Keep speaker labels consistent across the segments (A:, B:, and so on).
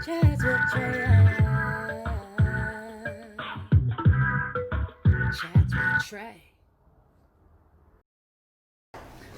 A: Chats with Trae. Chats with Trae.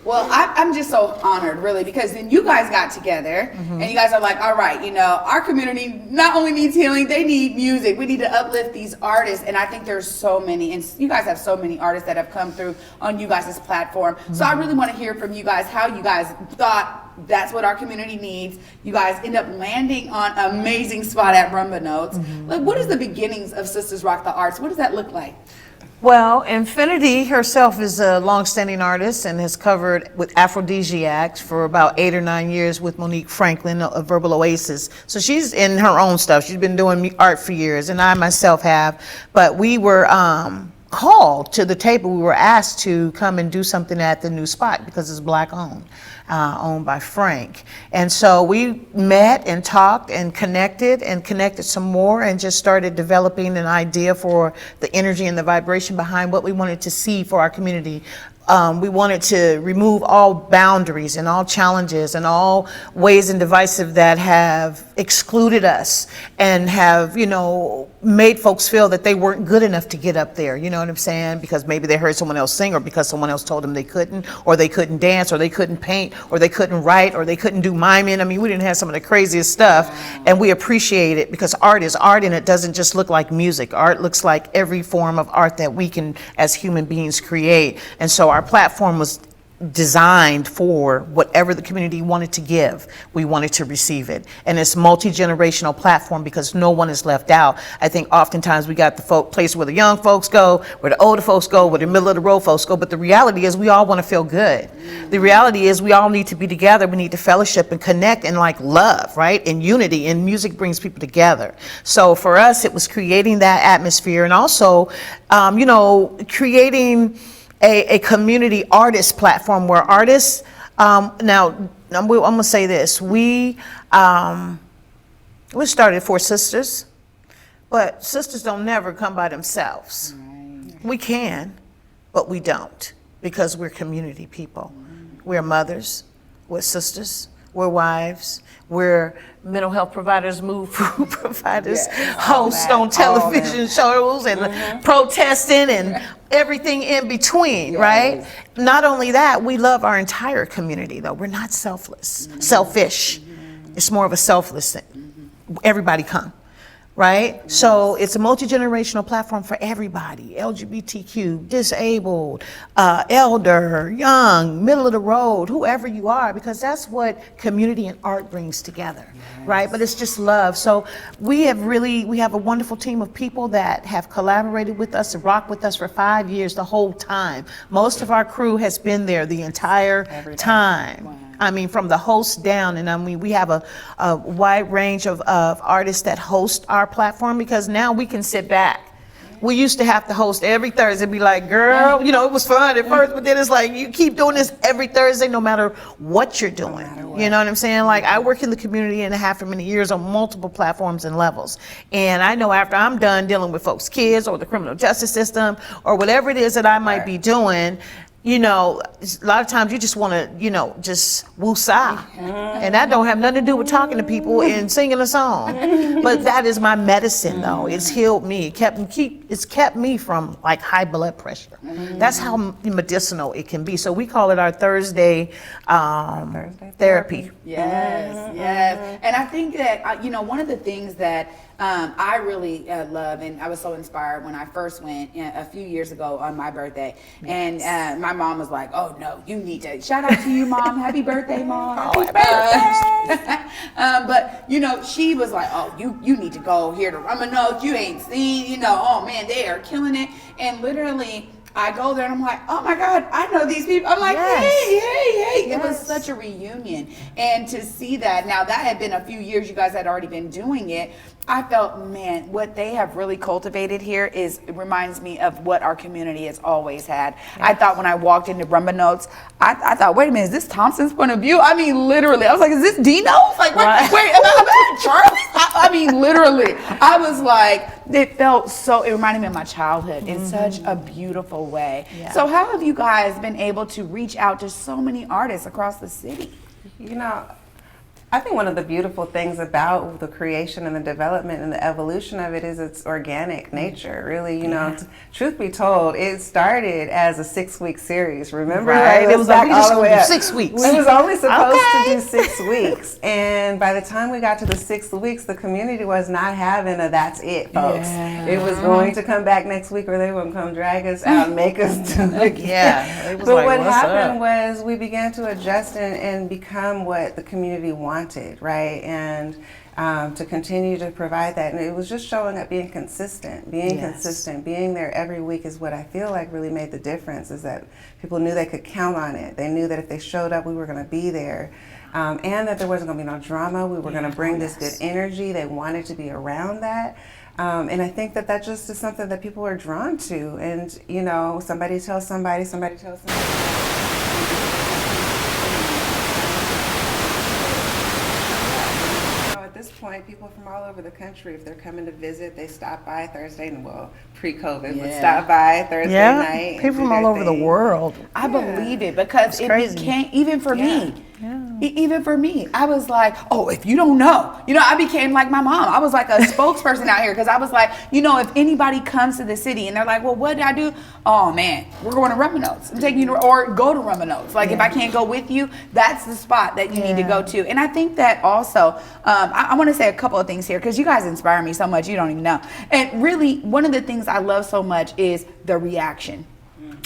B: Well, I'm just so honored, really, because then you guys got together and you guys are like, all right, you know, our community not only needs healing, they need music. We need to uplift these artists. And I think there's so many, and you guys have so many artists that have come through on you guys' platform. So I really want to hear from you guys how you guys thought that's what our community needs. You guys end up landing on an amazing spot at Rumba Notes. Like, what is the beginnings of Sistas Rock the Arts? What does that look like?
C: Well, Infinity herself is a long-standing artist and has covered with Aphrodisiacs for about 8 or 9 years with Monique Franklin of Verbal Oasis. So she's in her own stuff. She's been doing art for years, and I myself have. But we were called to the table. We were asked to come and do something at the new spot because it's Black owned. Owned by Frank. And so we met and talked and connected some more and just started developing an idea for the energy and the vibration behind what we wanted to see for our community. We wanted to remove all boundaries and all challenges and all ways and divisive that have excluded us and have, you know, made folks feel that they weren't good enough to get up there, you know what I'm saying? Because maybe they heard someone else sing, or because someone else told them they couldn't, or they couldn't dance, or they couldn't paint, or they couldn't write, or they couldn't do miming. I mean, we didn't have some of the craziest stuff, and we appreciate it because art is art, and it doesn't just look like music. Art looks like every form of art that we can, as human beings, create. And so our platform was designed for whatever the community wanted to give. We wanted to receive it. And it's multi-generational platform because no one is left out. I think oftentimes we got the place where the young folks go, where the older folks go, where the middle of the road folks go, but the reality is we all want to feel good. The reality is we all need to be together. We need to fellowship and connect and like love, right? And unity, and music brings people together. So for us, it was creating that atmosphere, and also, you know, creating a community artist platform where artists, now I'm gonna say this, we started for sisters, but sisters don't never come by themselves. We can, but we don't, because we're community people. We're mothers, we're sisters, we're wives, we're mental health providers, mood food providers, hosts on television shows, and protesting and everything in between, right? Not only that, we love our entire community, though. We're not selfish. It's more of a selfless thing. Everybody come. Right? So it's a multi-generational platform for everybody, LGBTQ, disabled, elder, young, middle of the road, whoever you are, because that's what community and art brings together, right? But it's just love. So we have a wonderful team of people that have collaborated with us and rocked with us for 5 years, the whole time. Most of our crew has been there the entire time. Wow. I mean, from the host down, and I mean, we have a wide range of artists that host our platform, because now we can sit back. We used to have to host every Thursday, be like, girl, you know, it was fun at first, but then it's like, you keep doing this every Thursday, no matter what you're doing. You know what I'm saying? Like, I work in the community and have for many years on multiple platforms and levels. And I know after I'm done dealing with folks' kids or the criminal justice system or whatever it is that I might be doing, you know, a lot of times you just want to, you know, just woosah. And that don't have nothing to do with talking to people and singing a song. But that is my medicine, though. It's healed me. It's kept me from like high blood pressure. That's how medicinal it can be. So we call it our Thursday therapy.
B: Yes. And I think that, you know, one of the things that I really love, and I was so inspired when I first went a few years ago on my birthday, and my mom was like, oh no, you need to, shout out to you, Mom, happy birthday, Mom. Happy birthday. But you know, she was like, oh, you need to go here to Rumba Notes, you ain't seen, you know, oh man, they are killing it. And literally I go there and I'm like, oh my God, I know these people. I'm like, hey. It was such a reunion. And to see that, now that had been a few years, you guys had already been doing it. I felt, man, what they have really cultivated here it reminds me of what our community has always had. I thought when I walked into Rumba Notes, I thought, wait a minute, is this Thompson's point of view? I mean, literally, I was like, is this Dino's? Like, wait, am I Charlie? I mean, literally, I was like, it reminded me of my childhood in such a beautiful way. So how have you guys been able to reach out to so many artists across the city?
D: You know, I think one of the beautiful things about the creation and the development and the evolution of it is its organic nature. Really, you know, truth be told, it started as a 6-week series. Remember?
C: Right. It was
D: back
C: like,
D: all the way up.
C: 6 weeks.
D: We was only supposed to
C: Okay.
D: do 6 weeks, and by the time we got to the 6th weeks, the community was not having a "that's it, folks." It was going to come back next week, or they were going to come drag us out and make us do it again.
C: Yeah. It was
D: But
C: like,
D: what
C: what's
D: happened
C: up?
D: was we began to adjust and become what the community wanted, right? And to continue to provide that. And it was just showing up, being consistent, being there every week is what I feel like really made the difference, is that people knew they could count on it. They knew that if they showed up, we were going to be there. And that there wasn't going to be no drama. We were going to bring this good energy. They wanted to be around that. And I think that just is something that people are drawn to. And, you know, somebody tells somebody, somebody tells somebody. At this point, people from all over the country, if they're coming to visit, they stop by Thursday, and well, pre-COVID, would stop by Thursday night.
C: People from all over the world.
B: I believe it, because it
C: crazy.
B: became, even for me, even for me, I was like, oh, if you don't know, you know, I became like my mom. I was like a spokesperson out here, because I was like, you know, if anybody comes to the city and they're like, well, what did I do? Oh man, we're going to Rumino's. I'm taking you to, or go to Rumino's. Like if I can't go with you, that's the spot that you need to go to. And I think that also, I want to say a couple of things here, because you guys inspire me so much, you don't even know. And really, one of the things I love so much is the reaction.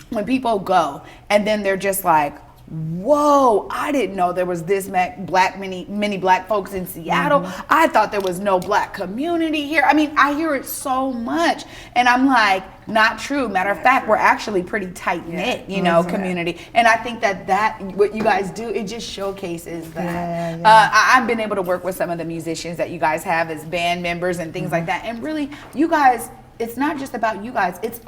B: When people go and then they're just like, whoa, I didn't know there was this many black folks in Seattle. I thought there was no black community here. I mean, I hear it so much, and I'm like, not true. Matter of fact, we're actually pretty tight knit, you know, community. And I think that what you guys do, it just showcases that. I've been able to work with some of the musicians that you guys have as band members and things like that. And really, you guys, it's not just about you guys, it's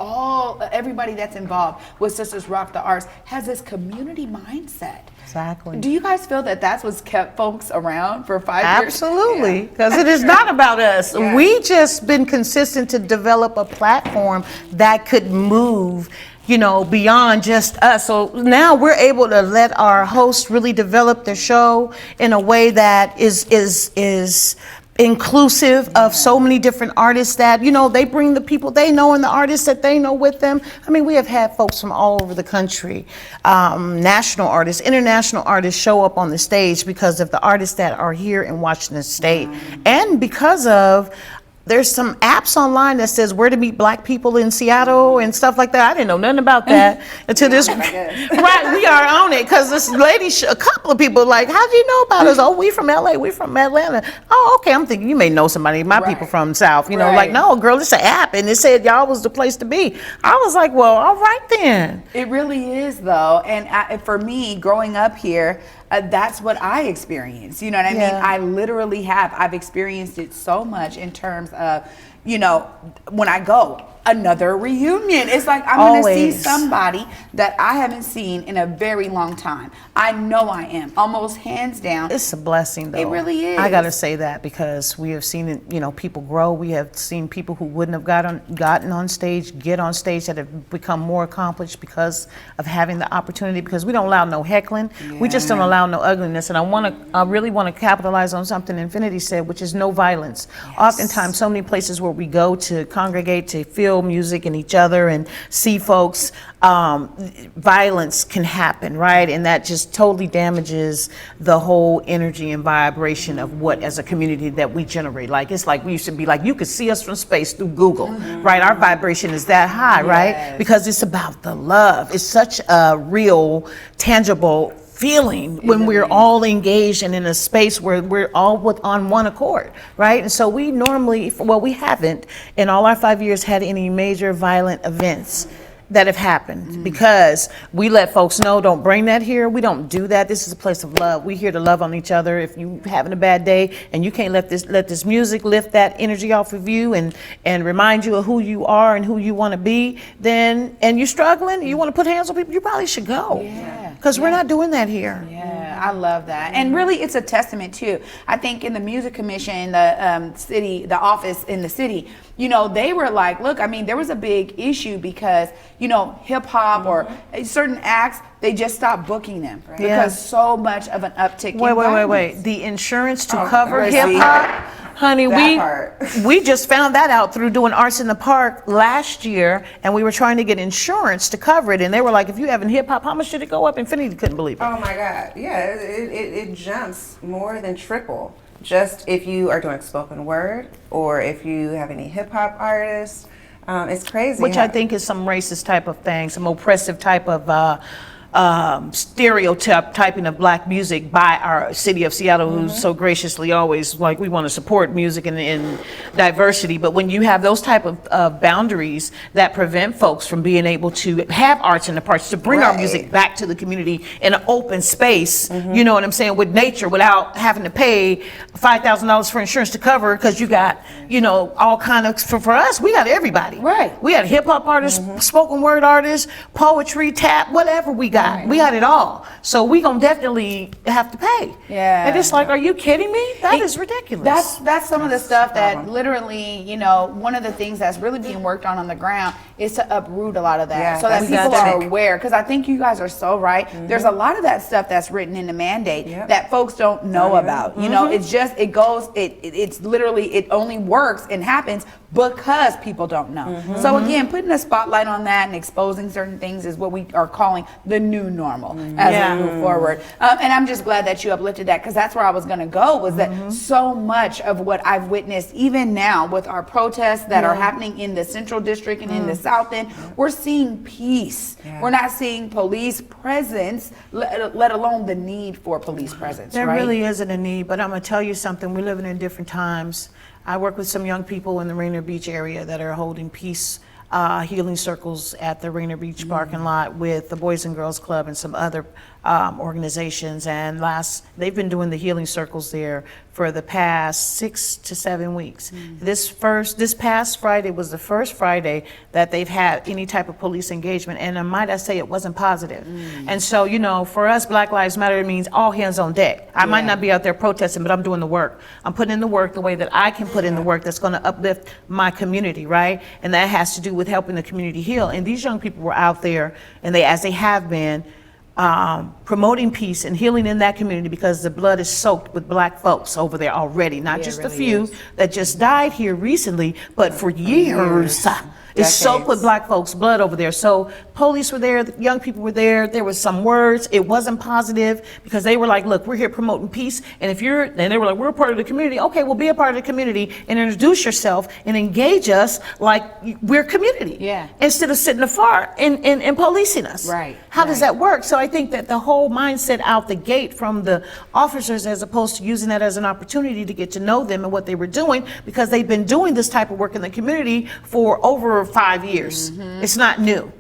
B: everybody that's involved with Sistas Rock the Arts has this community mindset.
C: Exactly.
B: Do you guys feel that that's what's kept folks around for 5 years?
C: Absolutely, because it is not about us. We just been consistent to develop a platform that could move, you know, beyond just us. So now we're able to let our hosts really develop their show in a way that is inclusive of so many different artists that, you know, they bring the people they know and the artists that they know with them. I mean, we have had folks from all over the country, national artists, international artists show up on the stage because of the artists that are here in Washington State. And because of, there's some apps online that says where to meet black people in Seattle and stuff like that. I didn't know nothing about that until this. Right, we are on it, because this lady, a couple of people like, how do you know about us? Oh, we from LA, we from Atlanta. Oh, okay, I'm thinking you may know somebody, my people from South. You know, like, no, girl, it's an app, and it said y'all was the place to be. I was like, well, all right then.
B: It really is, though. And for me, growing up here, that's what I experienced. You know what I mean? I literally I've experienced it so much in terms of, you know, when I go, another reunion. It's like I'm going to see somebody that I haven't seen in a very long time. I know I am, almost hands down.
C: It's a blessing, though.
B: It really is.
C: I got to say that, because we have seen it, you know, people grow. We have seen people who wouldn't have gotten on stage, get on stage, that have become more accomplished because of having the opportunity, because we don't allow no heckling. We just don't allow no ugliness. And I really want to capitalize on something Infinity said, which is no violence. Oftentimes, so many places where we go to congregate, to feel music and each other and see folks, violence can happen, right? And that just totally damages the whole energy and vibration of what, as a community, that we generate. Like, it's like we used to be like, you could see us from space through Google, right? Our vibration is that high, right? Because it's about the love. It's such a real, tangible feeling when we're all engaged and in a space where we're all on one accord, right? And so we normally, well, we haven't in all our 5 years had any major violent events that have happened, because we let folks know, don't bring that here. We don't do that. This is a place of love. We're here to love on each other. If you having a bad day and you can't let this music lift that energy off of you and remind you of who you are and who you want to be, then, and you're struggling, you want to put hands on people, you probably should go. Because we're not doing that here.
B: I love that. And really, it's a testament too. I think in the Music Commission, the office in the city, you know, they were like, look, I mean, there was a big issue because, hip hop or certain acts, they just stop booking them because so much of an uptick.
C: Wait. The insurance to cover
B: right.
C: hip hop, honey,
D: That
C: we just found that out through doing Arts in the Park last year, and we were trying to get insurance to cover it, and they were like, if you have in hip hop, how much did it go up? Infinity couldn't believe it.
D: Oh my God, yeah, it jumps more than triple. Just if you are doing spoken word or if you have any hip hop artists, it's crazy.
C: Which I think is some racist type of thing, some oppressive type of stereotyping of black music by our city of Seattle, who's so graciously always like, we want to support music and diversity. But when you have those type of boundaries that prevent folks from being able to have arts in the parks, to bring our music back to the community in an open space, you know what I'm saying, with nature, without having to pay $5,000 for insurance to cover, because you got, all kind of, for us, we got everybody.
B: Right.
C: We had hip hop artists, spoken word artists, poetry, tap, whatever we got. We got it all. So we gonna definitely have to pay.
B: Yeah.
C: And it's like, are you kidding me? That is ridiculous.
B: That's some of the stuff that literally, one of the things that's really being worked on the ground is to uproot a lot of that, so that people are aware. Because I think you guys are so right. There's a lot of that stuff that's written in the mandate that folks don't know about. It's just, it's literally, it only works and happens because people don't know. So again, putting a spotlight on that and exposing certain things is what we are calling the new normal as we move forward. And I'm just glad that you uplifted that, because that's where I was going to go, was that so much of what I've witnessed, even now with our protests that are happening in the Central District and in the South End, we're seeing peace. We're not seeing police presence, let alone the need for police presence.
C: There really isn't a need, but I'm going to tell you something. We're living in different times. I work with some young people in the Rainier Beach area that are holding peace healing circles at the Rainier Beach parking lot with the Boys and Girls Club and some other organizations. And they've been doing the healing circles there for the past 6 to 7 weeks. This past Friday was the first Friday that they've had any type of police engagement, and might I say, it wasn't positive. And so, for us, Black Lives Matter, it means all hands on deck. I might not be out there protesting, but I'm doing the work. I'm putting in the work the way that I can put in the work that's going to uplift my community, right? And that has to do with helping the community heal. And these young people were out there, and as they have been, promoting peace and healing in that community, because the blood is soaked with black folks over there already, not just a few that just died here recently, but for years. It's soaked with black folks' blood over there. So police were there, the young people were there. There was some words. It wasn't positive, because they were like, look, we're here promoting peace. And they were like, we're a part of the community. Okay, well, be a part of the community and introduce yourself and engage us like we're community.
B: Yeah.
C: Instead of sitting afar and policing us.
B: Right.
C: How does that work? So I think that the whole mindset out the gate from the officers, as opposed to using that as an opportunity to get to know them and what they were doing, because they've been doing this type of work in the community for over 5 years. It's not new.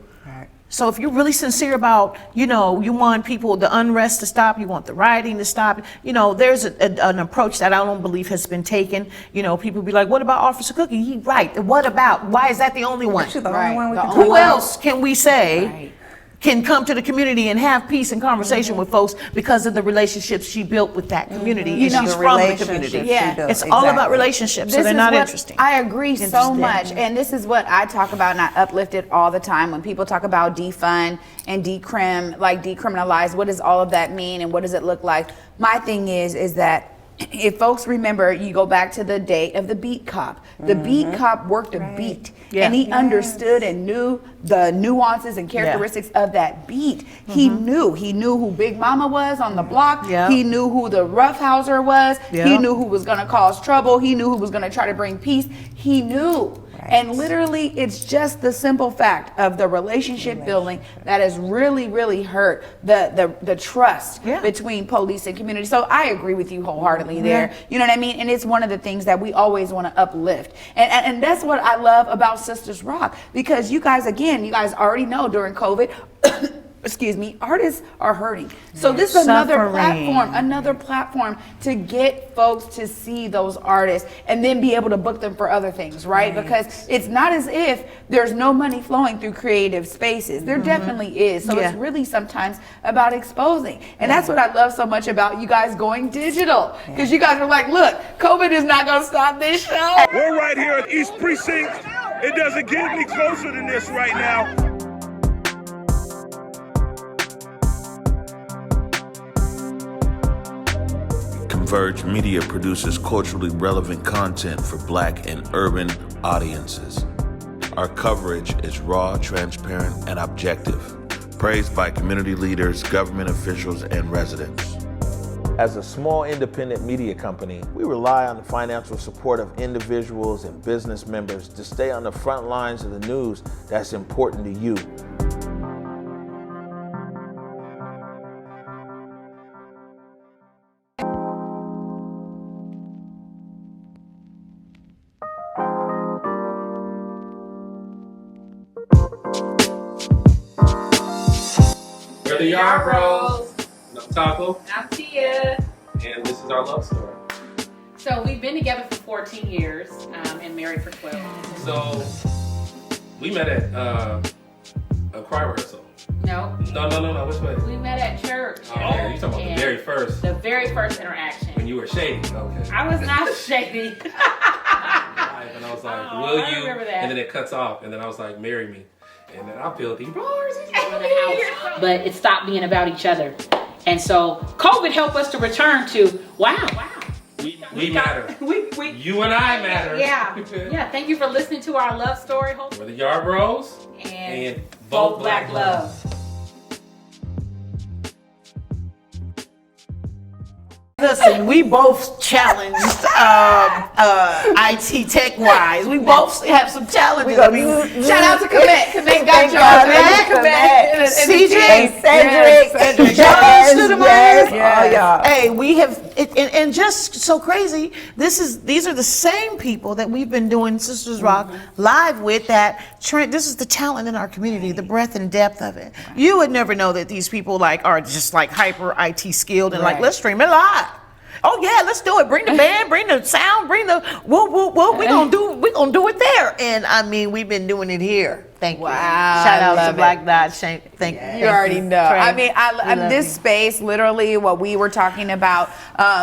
C: So if you're really sincere about, you want the unrest to stop, you want the rioting to stop, there's an approach that I don't believe has been taken. People be like, what about Officer Cookie? Right. What about? Why is that the only one?
D: Actually, the only one we can
C: Who else can we say can come to the community and have peace and conversation with folks because of the relationships she built with that community? And she's from the community. It's all about relationships, so they're not interesting.
B: I agree so much, and this is what I talk about and I uplift it all the time when people talk about defund and decriminalize. What does all of that mean, and what does it look like? My thing is that if folks remember, you go back to the day of the beat cop. The beat cop worked a beat, and he understood and knew the nuances and characteristics of that beat. He knew who Big Mama was on the block. He knew who the roughhouser was. He knew who was going to cause trouble. He knew who was going to try to bring peace. He knew. And literally, it's just the simple fact of the relationship building that has really, really hurt the trust between police and community. So I agree with you wholeheartedly there. You know what I mean? And it's one of the things that we always want to uplift. And that's what I love about Sistas Rock, because you guys already know during COVID, artists are hurting. So this is another platform to get folks to see those artists and then be able to book them for other things, right? Because it's not as if there's no money flowing through creative spaces. There definitely is. So it's really sometimes about exposing. And that's what I love so much about you guys going digital. Because you guys are like, look, COVID is not going to stop this show.
E: We're right here at East Precinct. It doesn't get any closer than this right now. Converge Media produces culturally relevant content for Black and urban audiences. Our coverage is raw, transparent, and objective, praised by community leaders, government officials, and residents. As a small independent media company, we rely on the financial support of individuals and business members to stay on the front lines of the news that's important to you.
F: We're the Yard Bros. I'm Taco.
G: I'm Tia.
F: And this is our love story.
G: So we've been together for 14 years and married for 12.
F: So we met at a choir rehearsal.
G: No.
F: Which way?
G: We met at church.
F: Oh, yeah, you talking about the very first.
G: The very first interaction.
F: When you were shady. Okay.
G: I was not shady.
F: And I was like, will
G: I
F: you?
G: remember that.
F: And then it cuts off. And then I was like, marry me. And then I feel the bars.
G: But it stopped being about each other. And so COVID helped us to return to, wow.
F: We matter. You and I matter.
G: Yeah. Thank you for listening to our love story.
F: We're the Yard Bros.
G: And vote Black Love.
C: Listen, we both challenged IT tech-wise. We both have some challenges.
B: Shout out to Komet. Komet got y'all.
C: CJ,
B: Cedric,
C: Jones to the
B: yes.
C: Oh, yeah. Hey, we have, and just so crazy, these are the same people that we've been doing Sistas Rock live with. This is the talent in our community, the breadth and depth of it. You would never know that these people are just hyper IT skilled and let's stream it live. Oh yeah, let's do it. Bring the band, bring the sound, bring the whoop whoop whoop. We're gonna do it there. And I mean, we've been doing it here. Thank you.
B: Wow,
C: Shout out
B: I
C: to
B: love
C: Black
B: it.
C: Dot. Thank you.
B: You already know.
C: Trae.
B: I mean, this space, literally what we were talking about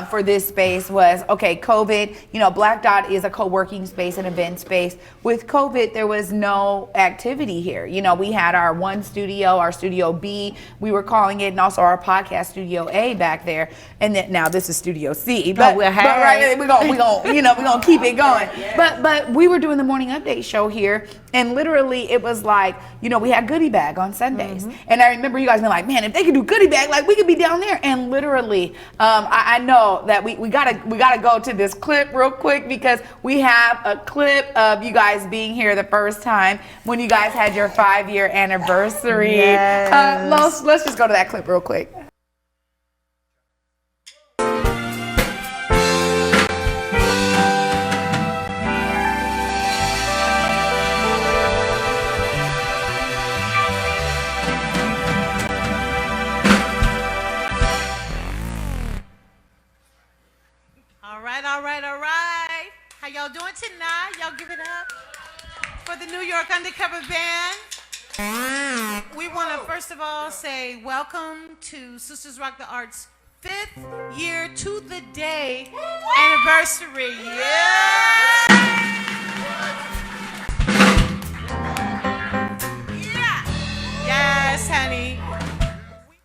B: for this space was, okay, COVID, Black Dot is a co-working space, an event space. With COVID, there was no activity here. We had our one studio, our Studio B, we were calling it, and also our podcast Studio A back there. And then now this is Studio C. But we're gonna keep it going. But we were doing the morning update show here, and literally it was we had goodie bag on Sundays. And I remember you guys being like, man, if they could do goodie bag, we could be down there. And literally, I know that we gotta go to this clip real quick, because we have a clip of you guys being here the first time when you guys had your 5-year anniversary.
C: Yes.
B: Let's just go to that clip real quick.
C: All right. How y'all doing tonight? Y'all give it up for the New York Undercover Band. We want to first of all say welcome to Sistas Rock the Arts' 5th year to the day anniversary. Yeah. Yes, honey.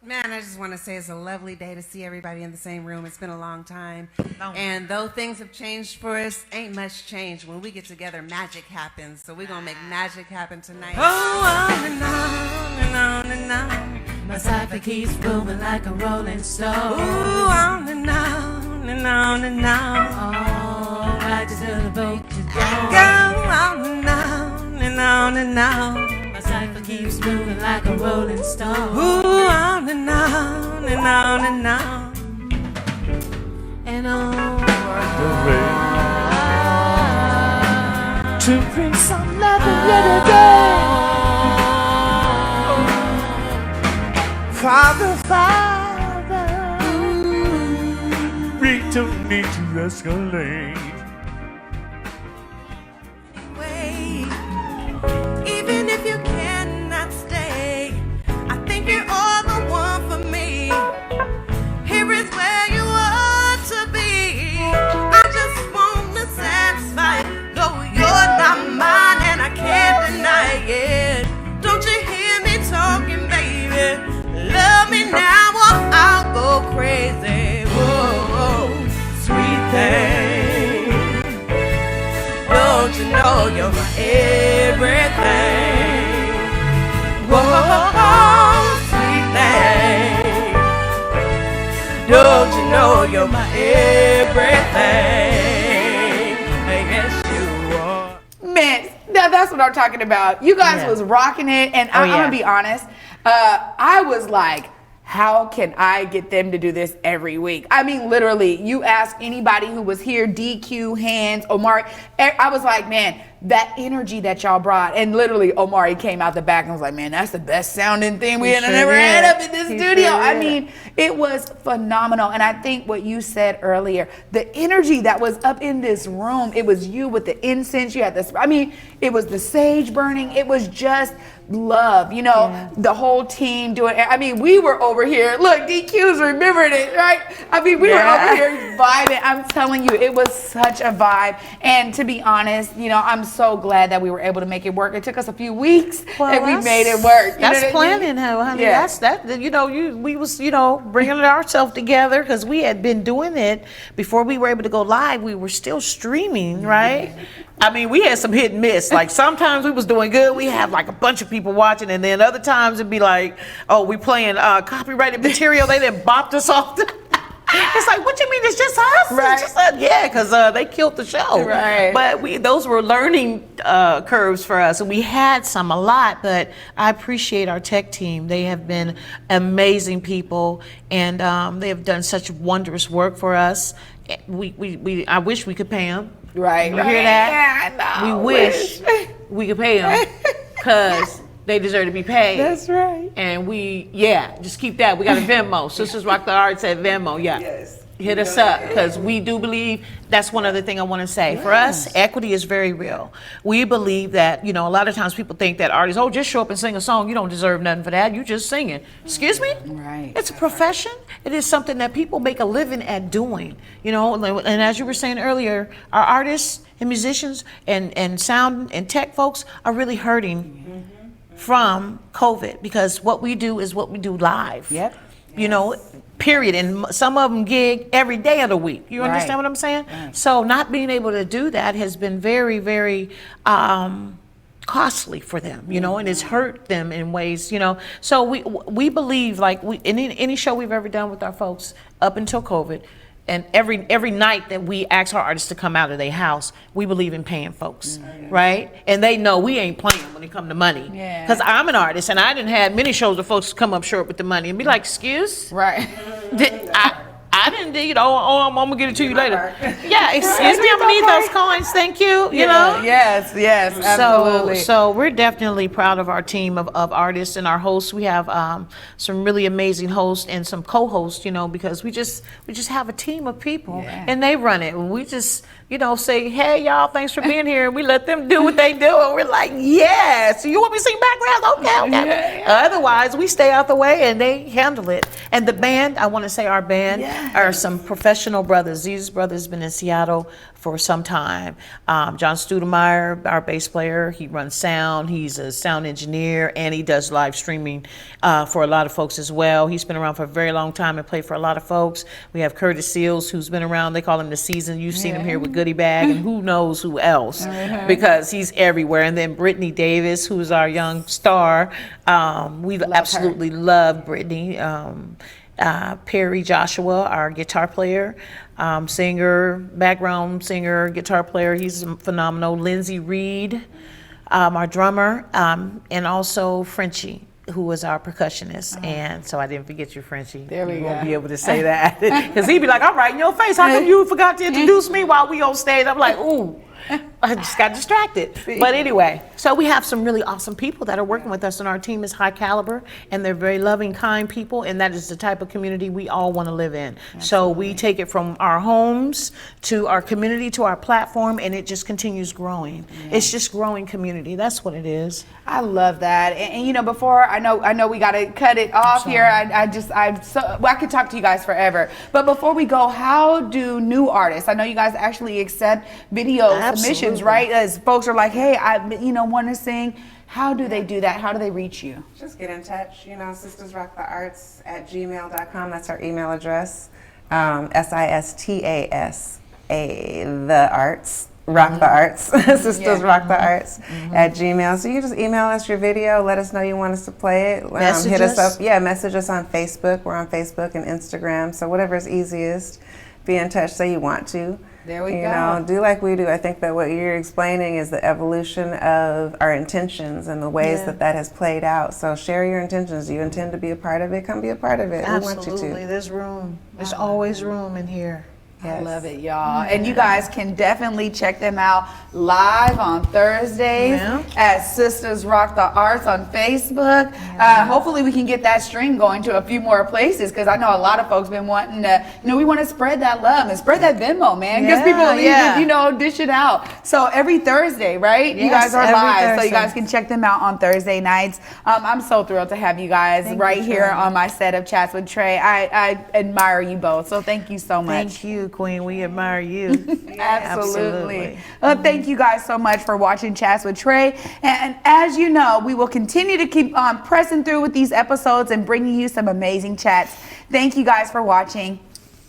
D: Man, I just want to say it's a lovely day to see everybody in the same room. It's been a long time. And though things have changed for us, ain't much changed. When we get together, magic happens. So we're going to make magic happen tonight.
C: Oh, on and on and on and on. My cipher keeps moving like a rolling stone. Ooh, on and on and on and on. Oh, right to the boat to dawn. Go on and on and on and on. My cipher keeps moving like a rolling stone. Ooh, on and on and on and on. And on. To bring some love another day. Father, we don't need to escalate.
H: Even if you cannot stay, I think you're all the one for me. Here is where you ought to be. I just want to satisfy it, though you're not mine and I can't deny it. Don't you hear me talking, baby? Love me now or I'll go crazy. Whoa, whoa.
C: know you're my everything. Whoa, sweet thing. Don't you know you're my everything? Yes, you are.
B: Man, that's what I'm talking about. You guys was rocking it, and I'm gonna be honest. I was like, how can I get them to do this every week? I mean, literally, you ask anybody who was here, DQ, Hands, Omari, I was like, man, that energy that y'all brought, and literally Omari came out the back and was like, man, that's the best sounding thing we ever had up in this studio. I mean, it was phenomenal. And I think what you said earlier, the energy that was up in this room, it was you with the incense, you had this, I mean, it was the sage burning, it was just love, you know, the whole team doing, I mean, we were over here, look, DQ's remembering it, right? I mean, we were over here vibing. I'm telling you, it was such a vibe. And to be honest, you know, I'm so glad that we were able to make it work. It took us a few weeks and we made it work.
C: That's planning, honey. That's that. You know, we was, you know, bringing ourselves together because we had been doing it before we were able to go live. We were still streaming, right? I mean, we had some hit and miss. Like sometimes we was doing good. We have like a bunch of people watching, and then other times it'd be like, oh, we playing copyrighted material. They done bopped us off. It's like, what you mean? It's just us?
B: Right.
C: It's just us? Yeah, because they killed the show.
B: Right.
C: But those were learning curves for us, and we had a lot. But I appreciate our tech team. They have been amazing people, and they have done such wondrous work for us. I wish we could pay them.
B: Right.
C: You hear that?
B: Yeah, I know.
C: We wish we could pay them because they deserve to be paid.
B: That's right.
C: And just keep that. We got a Venmo. Sistas Rock the Arts at Venmo. Yeah.
D: Yes.
C: Hit us up because we do believe that's one other thing I want to say. For us, equity is very real. We believe that, you know, a lot of times people think that artists, oh, just show up and sing a song. You don't deserve nothing for that. You just singing. Excuse me?
B: Right.
C: It's a profession. It is something that people make a living at doing, you know. And as you were saying earlier, our artists and musicians and sound and tech folks are really hurting from COVID because what we do is what we do live.
B: Yep.
C: You know, period. And some of them gig every day of the week. You understand what I'm saying? Right. So not being able to do that has been very, very costly for them, you know, and it's hurt them in ways, you know. So we believe, like, in any show we've ever done with our folks up until COVID, and every night that we ask our artists to come out of their house, we believe in paying folks, right? And they know we ain't playing when it come to money. Because I'm an artist, and I didn't have many shows where folks come up short with the money and be like, excuse?
B: Right.
C: I didn't, you know, I'm gonna get it to you later. Yeah, excuse me, I'm gonna need those coins, thank you, you know?
B: Yes, absolutely.
C: So we're definitely proud of our team of artists and our hosts. We have some really amazing hosts and some co-hosts, you know, because we just have a team of people and they run it. We just, you know, say, hey y'all, thanks for being here. We let them do what they do and we're like, yes, you want me to sing background? Okay. Otherwise, we stay out the way and they handle it. And the band, I wanna say our band, are some professional brothers. These brothers been in Seattle for some time. John Studemeyer, our bass player, he runs sound. He's a sound engineer and he does live streaming for a lot of folks as well. He's been around for a very long time and played for a lot of folks. We have Curtis Seals, who's been around. They call him the Season. You've seen him here with Goodie Bag and who knows who else because he's everywhere. And then Brittany Davis, who's our young star. We absolutely love Brittany. Perry Joshua, our guitar player, singer, background singer, guitar player, he's phenomenal. Lindsay Reed, our drummer, and also Frenchie, who was our percussionist. And so I didn't forget you, Frenchie.
B: There we
C: you
B: go.
C: won't be able to say that. Because he'd be like, I'm right in your face. How come you forgot to introduce me while we on stage? I'm like, ooh. I just got distracted. But anyway, so we have some really awesome people that are working with us, and our team is high caliber, and they're very loving, kind people, and that is the type of community we all want to live in. So we take it from our homes to our community to our platform, and it just continues growing. It's just growing community. That's what it is.
B: I love that. And you know, before I know we got to cut it off here. I could talk to you guys forever. But before we go, how do new artists? I know you guys actually accept video submissions, right? As folks are like, hey, I want to sing. How do they do that? How do they reach you?
D: Just get in touch. You know, Sistas Rock the Arts at gmail.com. That's our email address. SISTASA the arts Rock the Arts, Sistas Rock the Arts at Gmail. So you can just email us your video, let us know you want us to play it. Hit us up. Yeah, message us on Facebook. We're on Facebook and Instagram. So whatever is easiest, be in touch, say you want to.
B: There we go.
D: You know, do like we do. I think that what you're explaining is the evolution of our intentions and the ways that has played out. So share your intentions. Do you intend to be a part of it? Come be a part of it.
C: Absolutely.
D: We want you to.
C: There's room. There's always room in here.
B: I love it, y'all. And you guys can definitely check them out live on Thursdays at Sistas Rock the Arts on Facebook. Hopefully we can get that stream going to a few more places, because I know a lot of folks been wanting to, we want to spread that love and spread that Venmo, man. Because people need to, dish it out. So every Thursday, right? You guys are live. So you guys can check them out on Thursday nights. I'm so thrilled to have you guys here on my set of Chats with Trae. I admire you both. So thank you so much.
C: Thank you, Queen. We admire you.
B: Absolutely. Well, thank you guys so much for watching Chats with Trae. And as you know, we will continue to keep on pressing through with these episodes and bringing you some amazing chats. Thank you guys for watching.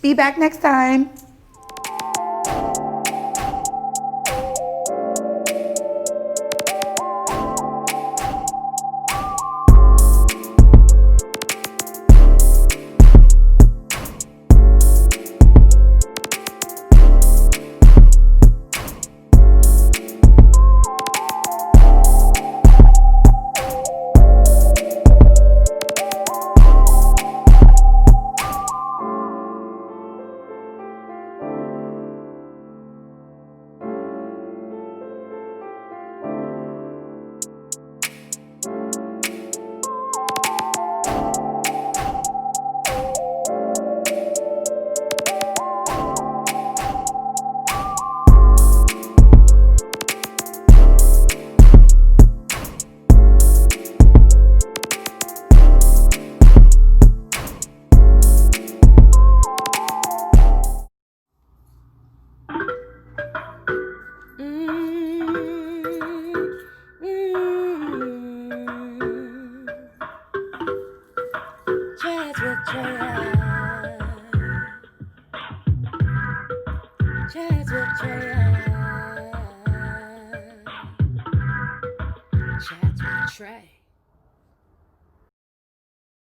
B: Be back next time.
A: Chats with Trae. Chats with Trae. Chats with Trae.